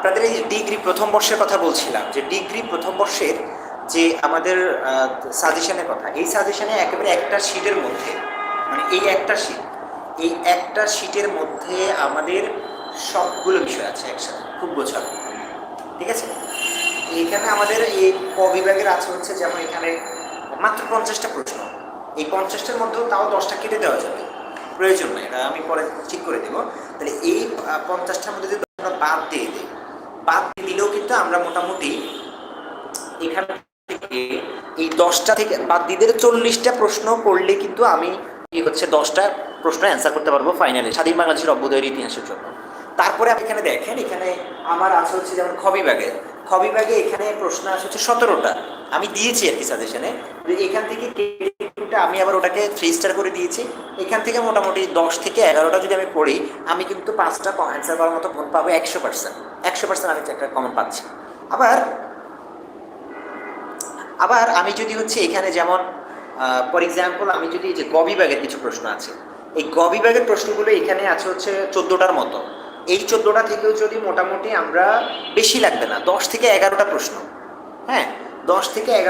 আপনাদের এই ডিগ্রি প্রথম বর্ষের কথা বলছিলাম, যে ডিগ্রি প্রথম বর্ষের যে আমাদের সাজেশনের কথা, এই সাজেশনে একেবারে একটা শিটের মধ্যে, মানে এই একটা শিটের মধ্যে আমাদের সবগুলো বিষয় আছে একসাথে, খুব গোছানো। ঠিক আছে, এখানে আমাদের এই ক বিভাগের আছে হচ্ছে, যেমন এখানে মাত্র 50টা প্রশ্ন। এই 50টার মধ্যেও তাও 10টা কেটে দেওয়া যাবে, প্রয়োজন নেই, এটা আমি পরে ঠিক করে দেবো। তাহলে এই 50টার মধ্যে যদি আমরা বাদ দিয়ে দিই, বাদ দিয়ে দিলেও কিন্তু আমরা মোটামুটি এখান থেকে এই 10টা থেকে বাদ দিয়ে দিলে 40টা প্রশ্ন করলে কিন্তু আমি কি হচ্ছে 10টা প্রশ্ন অ্যান্সার করতে পারবো ফাইনালি স্বাধীন বাংলাদেশের অভ্যুদয়ের ইতিহাসের জন্য। তারপরে আপনি এখানে দেখেন, এখানে আমার আছে হচ্ছে যেমন খ বিভাগে এখানে প্রশ্ন আছে হচ্ছে 17টা, আমি দিয়েছি আর কি সাজেশনে। এখান থেকে আমি আবার ওটাকে 3 স্টার করে দিয়েছি। এখান থেকে মোটামুটি 10 থেকে 11টা যদি আমি পড়ি, আমি কিন্তু 5টা অ্যান্সার করার মতো গুণ পাবো 100%। 100% আমি একটা কমন পাচ্ছি। আবার আবার আমি যদি হচ্ছে এখানে যেমন ফর এক্সাম্পল আমি যদি যে গ বিভাগের কিছু প্রশ্ন আছে, এই গ বিভাগের প্রশ্নগুলো এখানে আছে হচ্ছে 14টার মতো। এই 14টা থেকেও যদি মোটামুটি আমরা, বেশি লাগবে না, 10 থেকে 11টা প্রশ্ন, হ্যাঁ 10 থেকে 11